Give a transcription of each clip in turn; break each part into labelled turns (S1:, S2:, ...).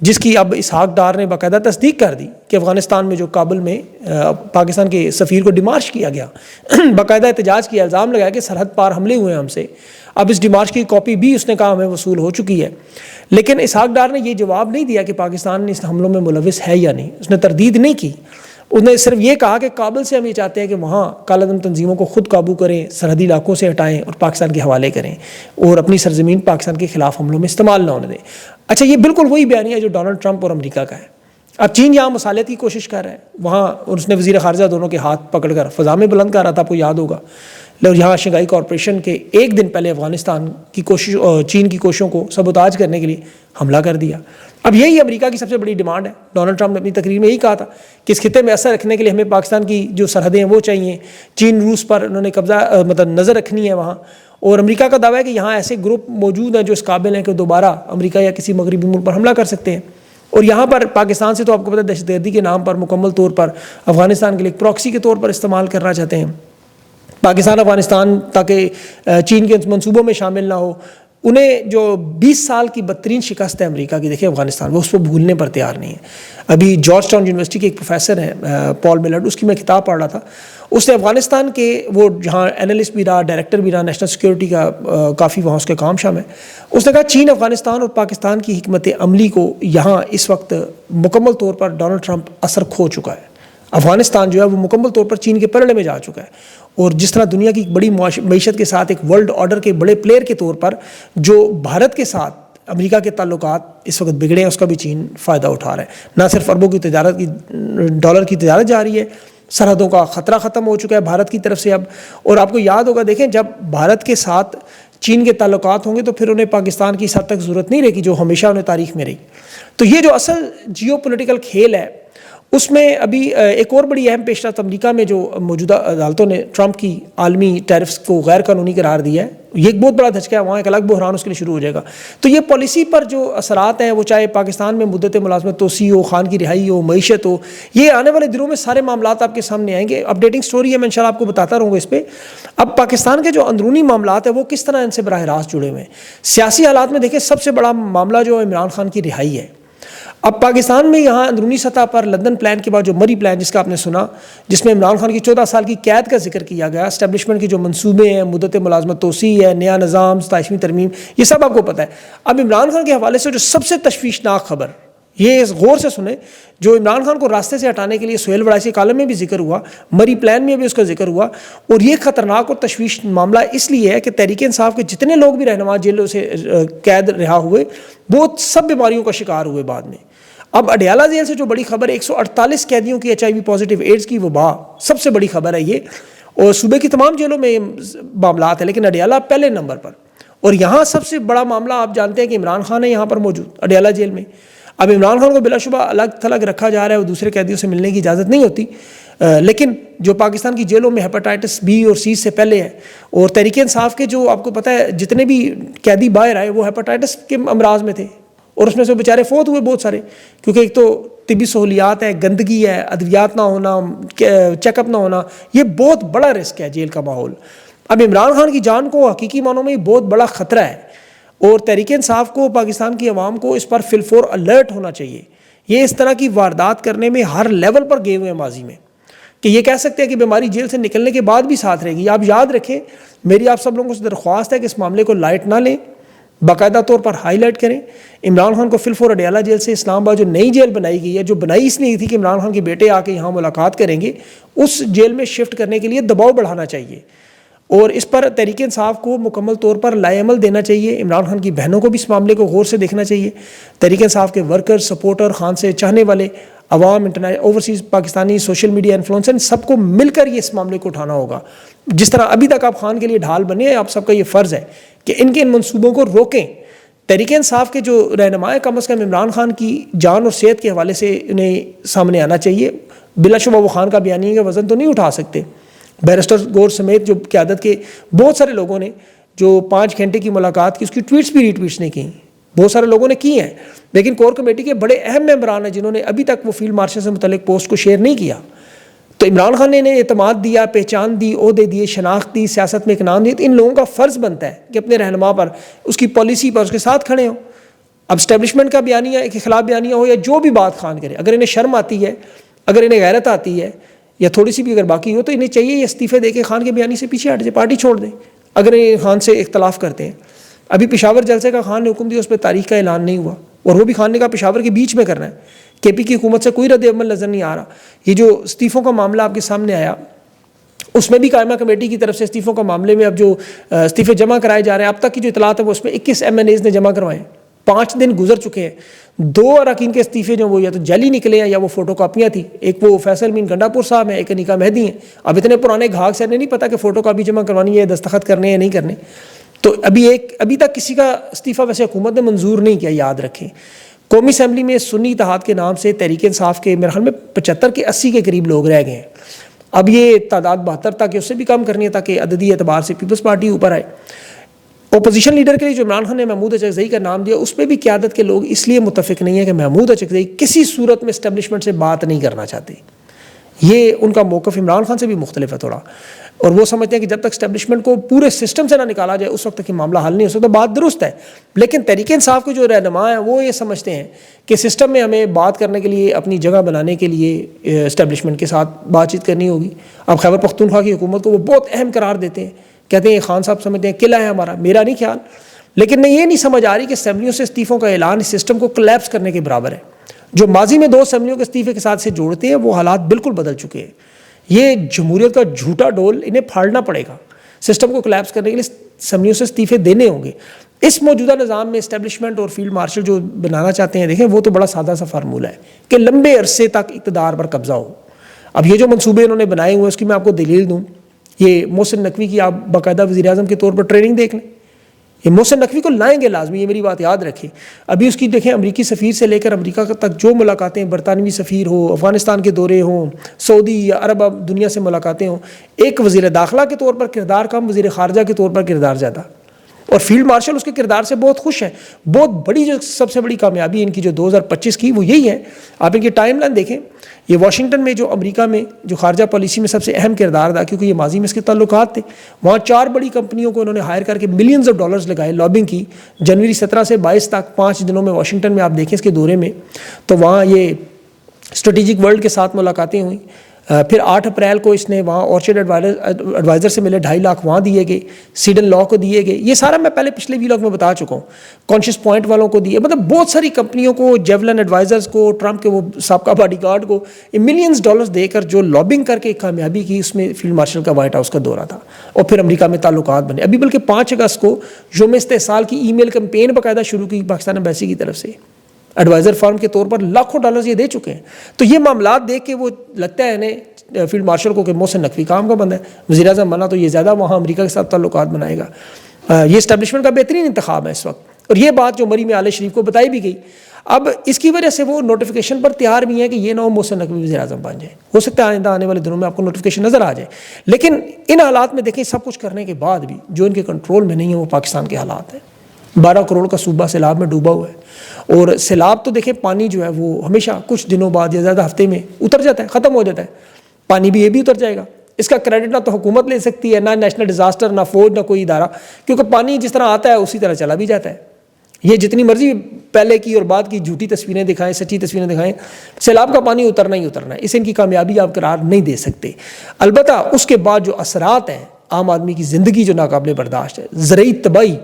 S1: جس کی اب اسحاق ڈار نے باقاعدہ تصدیق کر دی کہ افغانستان میں جو کابل میں پاکستان کے سفیر کو ڈیمارش کیا گیا، باقاعدہ احتجاج کیا، الزام لگایا کہ سرحد پار حملے ہوئے ہیں ہم سے. اب اس ڈیمارش کی کاپی بھی اس نے کہا ہمیں وصول ہو چکی ہے. لیکن اسحاق ڈار نے یہ جواب نہیں دیا کہ پاکستان اس حملوں میں ملوث ہے یا نہیں، اس نے تردید نہیں کی. اس نے صرف یہ کہا کہ کابل سے ہم یہ چاہتے ہیں کہ وہاں کالا دم تنظیموں کو خود قابو کریں، سرحدی علاقوں سے ہٹائیں اور پاکستان کے حوالے کریں اور اپنی سرزمین پاکستان کے خلاف حملوں میں استعمال نہ ہونے دیں. اچھا، یہ بالکل وہی بیانیہ ہے جو ڈونلڈ ٹرمپ اور امریکہ کا ہے. اب چین یہاں مصالحت کی کوشش کر رہا ہے، وہاں اور اس نے وزیر خارجہ دونوں کے ہاتھ پکڑ کر فضا میں بلند کر رہا تھا، آپ کو یاد ہوگا. یہاں شنگھائی کارپوریشن کے ایک دن پہلے افغانستان کی کوشش، چین کی کوششوں کو سبوتاج کرنے کے لیے حملہ کر دیا. اب یہی امریکہ کی سب سے بڑی ڈیمانڈ ہے. ڈونلڈ ٹرمپ نے اپنی تقریر میں یہی کہا تھا کہ اس خطے میں اثر رکھنے کے لیے ہمیں پاکستان کی جو سرحدیں ہیں وہ چاہیے. چین روس پر انہوں نے قبضہ مطلب نظر رکھنی ہے وہاں، اور امریکہ کا دعویٰ ہے کہ یہاں ایسے گروپ موجود ہیں جو اس قابل ہیں کہ دوبارہ امریکہ یا کسی مغربی ملک پر حملہ کر سکتے ہیں. اور یہاں پر پاکستان سے تو آپ کو پتہ ہے دہشت گردی کے نام پر مکمل طور پر افغانستان کے لیے ایک پراکسی کے طور پر استعمال کرنا چاہتے ہیں. پاکستان افغانستان تاکہ چین کے منصوبوں میں شامل نہ ہو. انہیں جو 20 سال کی بدترین شکست ہے امریکہ کی، دیکھیں افغانستان، وہ اس کو بھولنے پر تیار نہیں ہے. ابھی جارج ٹاؤن یونیورسٹی کے ایک پروفیسر ہیں پال میلرڈ، اس کی میں کتاب پڑھ رہا تھا. اس نے افغانستان کے، وہ جہاں انالسٹ بھی رہا، ڈائریکٹر بھی رہا نیشنل سیکیورٹی کا، کافی وہاں اس کے کام شام ہے. اس نے کہا چین افغانستان اور پاکستان کی حکمت عملی کو یہاں اس وقت مکمل طور پر ڈونلڈ ٹرمپ اثر کھو چکا ہے. افغانستان جو ہے وہ مکمل طور پر چین کے پلڑے میں جا چکا ہے. اور جس طرح دنیا کی بڑی معیشت کے ساتھ ایک ورلڈ آرڈر کے بڑے پلیئر کے طور پر جو بھارت کے ساتھ امریکہ کے تعلقات اس وقت بگڑے ہیں، اس کا بھی چین فائدہ اٹھا رہا ہے. نہ صرف اربوں کی تجارت کی، ڈالر کی تجارت جاری ہے، سرحدوں کا خطرہ ختم ہو چکا ہے بھارت کی طرف سے اب. اور آپ کو یاد ہوگا، دیکھیں جب بھارت کے ساتھ چین کے تعلقات ہوں گے تو پھر انہیں پاکستان کی اس حد تک ضرورت نہیں رہے گی جو ہمیشہ انہیں تاریخ میں رہی. تو یہ جو اصل جیو پولیٹیکل کھیل ہے، اس میں ابھی ایک اور بڑی اہم پیش رفت امریکہ میں جو موجودہ عدالتوں نے ٹرمپ کی عالمی ٹیرفز کو غیر قانونی قرار دیا ہے، یہ ایک بہت بڑا دھچکا ہے. وہاں ایک الگ بحران اس کے لیے شروع ہو جائے گا. تو یہ پالیسی پر جو اثرات ہیں، وہ چاہے پاکستان میں مدت ملازمت توسیع ہو، خان کی رہائی ہو، معیشت ہو، یہ آنے والے دنوں میں سارے معاملات آپ کے سامنے آئیں گے. اپڈیٹنگ سٹوری ہے، میں انشاءاللہ آپ کو بتاتا رہوں گا اس پہ. اب پاکستان کے جو اندرونی معاملات ہیں وہ کس طرح ان سے براہ راست جڑے ہوئے ہیں. سیاسی حالات میں دیکھیں سب سے بڑا معاملہ جو عمران خان کی رہائی ہے. اب پاکستان میں یہاں اندرونی سطح پر لندن پلان کے بعد جو مری پلان جس کا آپ نے سنا، جس میں عمران خان کی 14 سال کی قید کا ذکر کیا گیا، اسٹیبلشمنٹ کے جو منصوبے ہیں، مدت ملازمت توسیع ہے، نیا نظام، 27ویں ترمیم، یہ سب آپ کو پتہ ہے. اب عمران خان کے حوالے سے جو سب سے تشویشناک خبر، یہ غور سے سنیں، جو عمران خان کو راستے سے ہٹانے کے لیے سہیل وڑائچ کے کالم میں بھی ذکر ہوا، مری پلان میں بھی اس کا ذکر ہوا. اور یہ خطرناک اور تشویش معاملہ اس لیے ہے کہ تحریک انصاف کے جتنے لوگ بھی رہنما جیلوں سے قید رہا ہوئے، وہ سب بیماریوں کا شکار ہوئے بعد میں. اب اڈیالہ جیل سے جو بڑی خبر ہے، 148 قیدیوں کی HIV پازیٹیو ایڈز کی وبا، سب سے بڑی خبر ہے یہ. اور صوبے کی تمام جیلوں میں معاملات ہیں، لیکن اڈیالہ پہلے نمبر پر. اور یہاں سب سے بڑا معاملہ آپ جانتے ہیں کہ عمران خان ہے یہاں پر موجود اڈیالہ جیل میں. اب عمران خان کو بلا شبہ الگ تھلگ رکھا جا رہا ہے، وہ دوسرے قیدیوں سے ملنے کی اجازت نہیں ہوتی. لیکن جو پاکستان کی جیلوں میں ہیپاٹائٹس B اور C سے پہلے ہے، اور تحریک انصاف کے جو آپ کو پتہ ہے جتنے بھی قیدی باہر آئے وہ ہیپاٹائٹس کے امراض میں تھے، اور اس میں سے بیچارے فوت ہوئے بہت سارے، کیونکہ ایک تو طبی سہولیات ہے، گندگی ہے، ادویات نہ ہونا، چیک اپ نہ ہونا، یہ بہت بڑا رسک ہے جیل کا ماحول. اب عمران خان کی جان کو حقیقی معنوں میں یہ بہت بڑا خطرہ ہے، اور تحریک انصاف کو، پاکستان کی عوام کو اس پر فی الفور الرٹ ہونا چاہیے. یہ اس طرح کی واردات کرنے میں ہر لیول پر گئے ہوئے ہیں ماضی میں، کہ یہ کہہ سکتے ہیں کہ بیماری جیل سے نکلنے کے بعد بھی ساتھ رہے گی. آپ یاد رکھیں، میری آپ سب لوگوں سے درخواست ہے کہ اس معاملے کو لائٹ نہ لیں، باقاعدہ طور پر ہائی لائٹ کریں. عمران خان کو فی الفور اڈیالہ جیل سے اسلام آباد جو نئی جیل بنائی گئی ہے، جو بنائی اس لیے تھی کہ عمران خان کے بیٹے آ کے یہاں ملاقات کریں گے، اس جیل میں شفٹ کرنے کے لیے دباؤ بڑھانا چاہیے. اور اس پر تحریک انصاف کو مکمل طور پر لائے عمل دینا چاہیے. عمران خان کی بہنوں کو بھی اس معاملے کو غور سے دیکھنا چاہیے. تحریک انصاف کے ورکر، سپورٹر، خان سے چاہنے والے عوام، overseas Pakistani social media influencer, سب کو مل کر یہ اس معاملے کو اٹھانا ہوگا. جس طرح ابھی تک آپ خان کے لیے ڈھال بنے ہیں، آپ سب کا یہ فرض ہے کہ ان منصوبوں کو روکیں. تحریک انصاف کے جو رہنما کم از کم عمران خان کی جان اور صحت کے حوالے سے انہیں سامنے آنا چاہیے. بلا شبہ وہ خان کا بیانیے کا وزن تو نہیں اٹھا سکتے. بیرسٹر گور سمیت جو قیادت کے بہت سارے لوگوں نے جو 5 گھنٹے کی ملاقات کی، اس کی ٹویٹس بھی ری ٹویٹس نہیں کی، بہت سارے لوگوں نے کی ہیں. لیکن کور کمیٹی کے بڑے اہم ممبران ہیں جنہوں نے ابھی تک وہ فیلڈ مارشل سے متعلق پوسٹ کو شیئر نہیں کیا. تو عمران خان نے انہیں اعتماد دیا، پہچان دی، عہدے دیے، شناخت دی، سیاست میں ایک نام دی. تو ان لوگوں کا فرض بنتا ہے کہ اپنے رہنما پر، اس کی پالیسی پر اس کے ساتھ کھڑے ہوں. اب اسٹیبلشمنٹ کا بیانیہ کے خلاف بیانیہ ہو یا جو بھی بات خان کرے، اگر انہیں شرم آتی ہے، اگر انہیں غیرت آتی ہے یا تھوڑی سی بھی اگر باقی ہو، تو انہیں چاہیے یہ استعفے دے کے خان کے بیانی سے پیچھے ہٹ جائے، پارٹی چھوڑ دیں اگر یہ خان سے اختلاف کرتے ہیں۔ ابھی پشاور جلسے کا خان نے حکم دیا، اس پہ تاریخ کا اعلان نہیں ہوا، اور وہ بھی خان نے کہا پشاور کے بیچ میں کرنا ہے، کے پی کی حکومت سے کوئی رد عمل نظر نہیں آ رہا۔ یہ جو استعفوں کا معاملہ آپ کے سامنے آیا، اس میں بھی قائمہ کمیٹی کی طرف سے استعفوں کا معاملے میں اب جو استعفے جمع کرائے جا رہے ہیں، اب تک کی جو اطلاعات ہے وہ اس میں 21 MNAs نے جمع کروائے ہیں، 5 دن گزر چکے ہیں۔ 2 اراکین کے استعفے جو وہ یا تو جعلی نکلے ہیں یا وہ فوٹو کاپیاں تھیں، ایک وہ فیصل مین گنڈا پور صاحب ہیں، ایک انیکا مہدی ہیں۔ اب اتنے پرانے گھاگ سے نہیں پتا کہ فوٹو کاپی جمع کروانی ہے، دستخط کرنے یا نہیں کرنے، تو ابھی تک کسی کا استعفیٰ ویسے حکومت نے منظور نہیں کیا، یاد رکھیں۔ قومی اسمبلی میں سنی اتحاد کے نام سے تحریک انصاف کے میرے خیال میں 75 کے 80 کے قریب لوگ رہ گئے ہیں، اب یہ تعداد 72 تک، اس سے بھی کم کرنی ہے تاکہ عددی اعتبار سے پیپلز پارٹی اوپر آئے۔ اپوزیشن لیڈر کے لیے جو عمران خان نے محمود اچکزئی کا نام دیا، اس پہ بھی قیادت کے لوگ اس لیے متفق نہیں ہیں کہ محمود اچکزئی کسی صورت میں اسٹیبلشمنٹ سے بات نہیں کرنا چاہتے۔ یہ ان کا موقف عمران خان سے بھی مختلف ہے تھوڑا، اور وہ سمجھتے ہیں کہ جب تک اسٹیبلشمنٹ کو پورے سسٹم سے نہ نکالا جائے اس وقت تک یہ معاملہ حل نہیں ہو سکتا۔ بات درست ہے، لیکن تحریک انصاف کے جو رہنما ہیں وہ یہ سمجھتے ہیں کہ سسٹم میں ہمیں بات کرنے کے لیے، اپنی جگہ بنانے کے لیے اسٹیبلشمنٹ کے ساتھ بات چیت کرنی ہوگی۔ اب خیبر پختونخوا کی حکومت کو وہ بہت اہم قرار دیتے ہیں، کہتے ہیں خان صاحب سمجھتے ہیں قلعہ ہے ہمارا، میرا نہیں خیال، لیکن یہ نہیں سمجھ آ رہی کہ اسمبلیوں سے استعفوں کا اعلان اس سسٹم کو کلیپس کرنے کے برابر ہے۔ جو ماضی میں 2 اسمبلیوں کے استعفے کے ساتھ سے جوڑتے ہیں وہ حالات بالکل بدل چکے ہیں۔ یہ جمہوریت کا جھوٹا ڈول انہیں پھاڑنا پڑے گا، سسٹم کو کلیپس کرنے کے لیے اسمبلیوں سے استعفے دینے ہوں گے۔ اس موجودہ نظام میں اسٹیبلشمنٹ اور فیلڈ مارشل جو بنانا چاہتے ہیں، دیکھیں وہ تو بڑا سادہ سا فارمولہ ہے کہ لمبے عرصے تک اقتدار پر قبضہ ہو۔ اب یہ جو منصوبے انہوں نے بنائے ہوئے ہیں اس کی میں آپ کو دلیل دوں، یہ محسن نقوی کی آپ باقاعدہ وزیر اعظم کے طور پر ٹریننگ دیکھ لیں، یہ محسن نقوی کو لائیں گے لازمی، یہ میری بات یاد رکھیں۔ ابھی اس کی دیکھیں امریکی سفیر سے لے کر امریکہ تک جو ملاقاتیں، برطانوی سفیر ہو، افغانستان کے دورے ہوں، سعودی یا عرب دنیا سے ملاقاتیں ہوں، ایک وزیر داخلہ کے طور پر کردار کم، وزیر خارجہ کے طور پر کردار زیادہ، اور فیلڈ مارشل اس کے کردار سے بہت خوش ہیں۔ بہت بڑی جو سب سے بڑی کامیابی ان کی جو 2025 کی وہ یہی ہے، آپ ان کی ٹائم لائن دیکھیں، یہ واشنگٹن میں جو امریکہ میں جو خارجہ پالیسی میں سب سے اہم کردار ادا، کیونکہ یہ ماضی میں اس کے تعلقات تھے، وہاں 4 بڑی کمپنیوں کو انہوں نے ہائر کر کے ملینز آف ڈالرز لگائے، لابنگ کی۔ جنوری 17 سے 22 تک 5 دنوں میں واشنگٹن میں آپ دیکھیں اس کے دورے میں، تو وہاں یہ اسٹریٹجک ورلڈ کے ساتھ ملاقاتیں ہوئیں۔ پھر 8 اپریل کو اس نے وہاں اورچرڈ ایڈوائزر سے ملے، 2.5 لاکھ وہاں دیے گئے، سیڈن لا کو دیے گئے، یہ سارا میں پہلے پچھلے ویلاگ میں بتا چکا ہوں، کانشیس پوائنٹ والوں کو دیے، مطلب بہت ساری کمپنیوں کو، جیولن ایڈوائزرز کو، ٹرمپ کے وہ سابقہ باڈی گارڈ کو ملینز ڈالرز دے کر جو لابنگ کر کے کامیابی کی، اس میں فیلڈ مارشل کا وائٹ ہاؤس کا دورہ تھا، اور پھر امریکہ میں تعلقات بنے۔ ابھی بلکہ 5 اگست کو یوم استحصال کی ای میل کمپین باقاعدہ شروع کی پاکستان ایمبیسی کی طرف سے، ایڈوائزر فارم کے طور پر لاکھوں ڈالرز یہ دے چکے ہیں۔ تو یہ معاملات دیکھ کے وہ لگتا ہے انہیں فیلڈ مارشل کو کہ محسن نقوی کام کا بندہ ہے، وزیر اعظم بنا تو یہ زیادہ وہاں امریکہ کے ساتھ تعلقات بنائے گا۔ یہ اسٹیبلشمنٹ کا بہترین انتخاب ہے اس وقت، اور یہ بات جو مری میں آل شریف کو بتائی بھی گئی۔ اب اس کی وجہ سے وہ نوٹیفیکیشن پر تیار بھی ہیں کہ یہ نہ ہو محسن نقوی وزیر اعظم بن جائے، ہو سکتا ہے آئندہ آنے والے دنوں میں آپ کو نوٹیفیکیشن نظر آ جائے، لیکن ان حالات میں دیکھیں سب کچھ کرنے کے بعد بھی جو ان کے کنٹرول میں نہیں ہے وہ پاکستان کے حالات ہیں۔ 12 کروڑ کا صوبہ سیلاب میں ڈوبا ہوا ہے، اور سیلاب تو دیکھیں پانی جو ہے وہ ہمیشہ کچھ دنوں بعد یا زیادہ ہفتے میں اتر جاتا ہے، ختم ہو جاتا ہے، پانی بھی یہ بھی اتر جائے گا۔ اس کا کریڈٹ نہ تو حکومت لے سکتی ہے، نہ نیشنل ڈیزاسٹر، نہ فوج، نہ کوئی ادارہ، کیونکہ پانی جس طرح آتا ہے اسی طرح چلا بھی جاتا ہے۔ یہ جتنی مرضی پہلے کی اور بعد کی جھوٹی تصویریں دکھائیں، سچی تصویریں دکھائیں، سیلاب کا پانی اترنا ہی اترنا ہے، اسے ان کی کامیابی آپ قرار نہیں دے سکتے۔ البتہ اس کے بعد جو اثرات ہیں، عام آدمی کی زندگی جو ناقابل برداشت ہے، زرعی تباہی،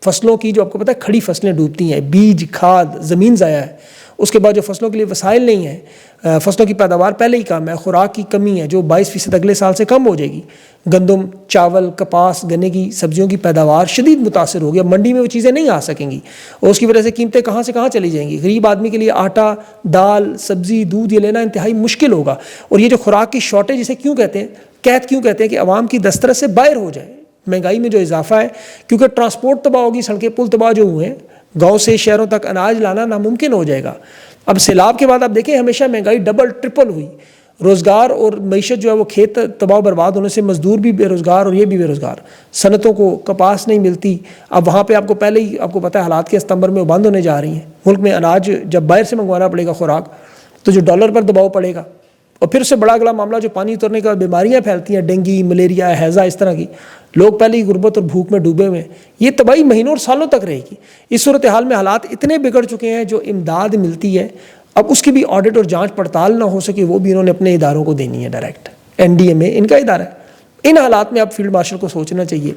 S1: فصلوں کی جو آپ کو پتہ ہے کھڑی فصلیں ڈوبتی ہیں، بیج، کھاد، زمین ضائع ہے، اس کے بعد جو فصلوں کے لیے وسائل نہیں ہیں، فصلوں کی پیداوار پہلے ہی کم ہے، خوراک کی کمی ہے جو 22% اگلے سال سے کم ہو جائے گی، گندم، چاول، کپاس، گنے کی سبزیوں کی پیداوار شدید متاثر ہوگی، اب منڈی میں وہ چیزیں نہیں آ سکیں گی، اور اس کی وجہ سے قیمتیں کہاں سے کہاں چلی جائیں گی۔ غریب آدمی کے لیے آٹا، دال، سبزی، دودھ یہ لینا انتہائی مشکل ہوگا، اور یہ جو خوراک کی شارٹیج اسے کیوں کہتے ہیں، قحط کیوں کہتے ہیں، کہ عوام کی دسترس سے باہر ہو جائے، مہنگائی میں جو اضافہ ہے، کیونکہ ٹرانسپورٹ تباہ ہوگی، سڑکیں پل تباہ جو ہوئے ہیں، گاؤں سے شہروں تک اناج لانا ناممکن ہو جائے گا۔ اب سیلاب کے بعد آپ دیکھیں ہمیشہ مہنگائی ڈبل ٹرپل ہوئی، روزگار اور معیشت جو ہے وہ کھیت تباہ برباد ہونے سے مزدور بھی بے روزگار اور یہ بھی بے روزگار، صنعتوں کو کپاس نہیں ملتی۔ اب وہاں پہ آپ کو پہلے ہی آپ کو پتہ ہے حالات کے ستمبر میں وہ بند ہونے جا رہی ہیں، ملک میں اناج جب باہر سے منگوانا پڑے گا خوراک، تو جو ڈالر پر دباؤ پڑے گا، اور پھر اس سے بڑا اگلا معاملہ جو پانی اترنے کا بیماریاں پھیلتی ہیں، ڈینگی، ملیریا، ہیضہ، اس طرح کی، لوگ پہلے ہی غربت اور بھوک میں ڈوبے ہوئے ہیں، یہ تباہی مہینوں اور سالوں تک رہے گی۔ اس صورتحال میں حالات اتنے بگڑ چکے ہیں، جو امداد ملتی ہے اب اس کی بھی آڈٹ اور جانچ پڑتال نہ ہو سکے، وہ بھی انہوں نے اپنے اداروں کو دینی ہے ڈائریکٹ۔ این ڈی ایم اے ان کا ادارہ ہے۔ ان حالات میں اب فیلڈ مارشل کو سوچنا چاہیے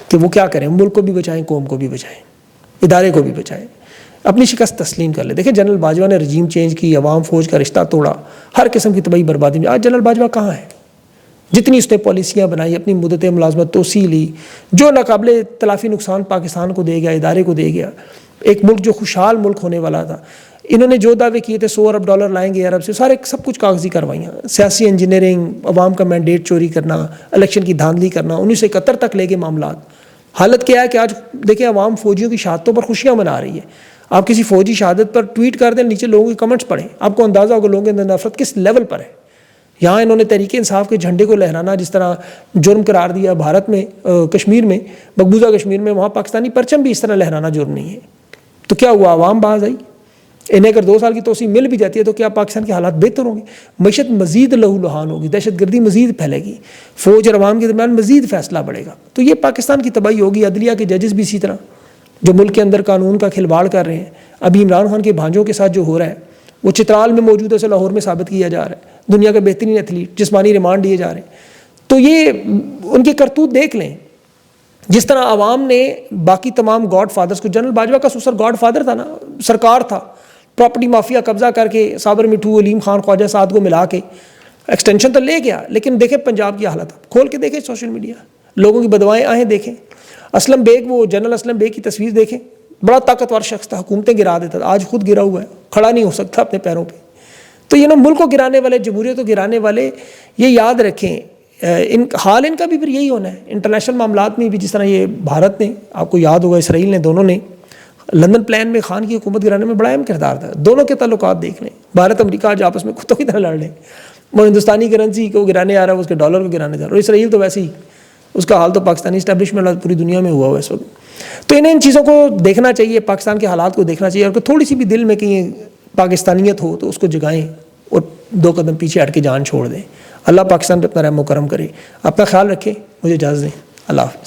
S1: کہ وہ کیا کریں، ملک کو بھی بچائیں، قوم کو بھی بچائیں، ادارے کو بھی بچائیں، اپنی شکست تسلیم کر لیں۔ دیکھیں جنرل باجوہ نے رجیم چینج کی، عوام فوج کا رشتہ توڑا، ہر قسم کی تباہی بربادی میں۔ آج جنرل باجوہ کہاں ہے؟ جتنی اس نے پالیسیاں بنائی، اپنی مدت ملازمت توسیع لی، جو ناقابل تلافی نقصان پاکستان کو دے گیا، ادارے کو دے گیا، ایک ملک جو خوشحال ملک ہونے والا تھا۔ انہوں نے جو دعوے کیے تھے $100 ارب لائیں گے عرب سے، سارے سب کچھ کاغذی کروائیاں، سیاسی انجینئرنگ، عوام کا مینڈیٹ چوری کرنا، الیکشن کی دھاندلی کرنا، 1971 تک لے گئے معاملات۔ حالت کیا ہے کہ آج دیکھیں عوام فوجیوں کی شہادتوں پر خوشیاں منا رہی ہے۔ آپ کسی فوجی شہادت پر ٹویٹ کر دیں، نیچے لوگوں کے کمنٹس پڑھیں، آپ کو اندازہ ہوگا لوگوں کے اندر نفرت کس لیول پر ہے۔ یہاں انہوں نے تحریک انصاف کے جھنڈے کو لہرانا جس طرح جرم قرار دیا بھارت میں، کشمیر میں، مقبوضہ کشمیر میں، وہاں پاکستانی پرچم بھی اس طرح لہرانا جرم نہیں ہے۔ تو کیا ہوا؟ عوام باز آئی۔ انہیں اگر 2 سال کی توسیع مل بھی جاتی ہے تو کیا پاکستان کے حالات بہتر ہوں گے؟ معیشت مزید لہو لہان ہوگی، دہشت گردی مزید پھیلے گی، فوج اور عوام کے درمیان مزید فیصلہ بڑھے گا۔ تو یہ پاکستان کی تباہی ہوگی۔ عدلیہ کے ججز بھی اسی طرح، جو ملک کے اندر قانون کا کھلواڑ کر رہے ہیں۔ ابھی عمران خان کے بھانجوں کے ساتھ جو ہو رہا ہے، وہ چترال میں موجود ہے، اسے لاہور میں ثابت کیا جا رہا ہے، دنیا کے بہترین ایتھلیٹ جسمانی ریمانڈ دیے جا رہے ہیں۔ تو یہ ان کے کرتوت دیکھ لیں۔ جس طرح عوام نے باقی تمام گاڈ فادرز کو، جنرل باجوہ کا سسر گاڈ فادر تھا نا، سرکار تھا، پراپرٹی مافیا قبضہ کر کے صابر مٹھو، علیم خان، خواجہ سعد کو ملا کے ایکسٹینشن تو لے گیا، لیکن دیکھیں پنجاب کی حالت، کھول کے دیکھیں سوشل میڈیا، لوگوں کی بدوائیں آہیں دیکھیں۔ اسلم بیگ، وہ جنرل اسلم بیگ کی تصویر دیکھیں، بڑا طاقتور شخص تھا، حکومتیں گرا دیتا تھا، آج خود گرا ہوا ہے، کھڑا نہیں ہو سکتا اپنے پیروں پہ۔ تو یہ نا ملک کو گرانے والے، جمہوریت کو گرانے والے، یہ یاد رکھیں، حال ان کا بھی پھر یہی ہونا ہے۔ انٹرنیشنل معاملات میں بھی جس طرح یہ بھارت نے، آپ کو یاد ہوگا اسرائیل نے، دونوں نے لندن پلان میں خان کی حکومت گرانے میں بڑا اہم کردار تھا۔ دونوں کے تعلقات دیکھ لیں، بھارت امریکہ آج آپس میں کتوں کی طرح لڑ رہے ہیں۔ وہ ہندوستانی کرنسی کو گرانے آ رہا ہے، اس کے ڈالر کو گرانے جا رہا ہے، اور اسرائیل تو ویسے ہی، اس کا حال تو پاکستانی اسٹیبلشمنٹ پوری دنیا میں ہوا ہوا ہے اس وقت۔ تو انہیں ان چیزوں کو دیکھنا چاہیے، پاکستان کے حالات کو دیکھنا چاہیے، اور تھوڑی سی بھی دل میں کہیں پاکستانیت ہو تو اس کو جگائیں اور 2 قدم پیچھے ہٹ کے جان چھوڑ دیں۔ اللہ پاکستان پہ اپنا رحم و کرم کرے۔ اپنا خیال رکھیں، مجھے اجازت دیں، اللہ حافظ۔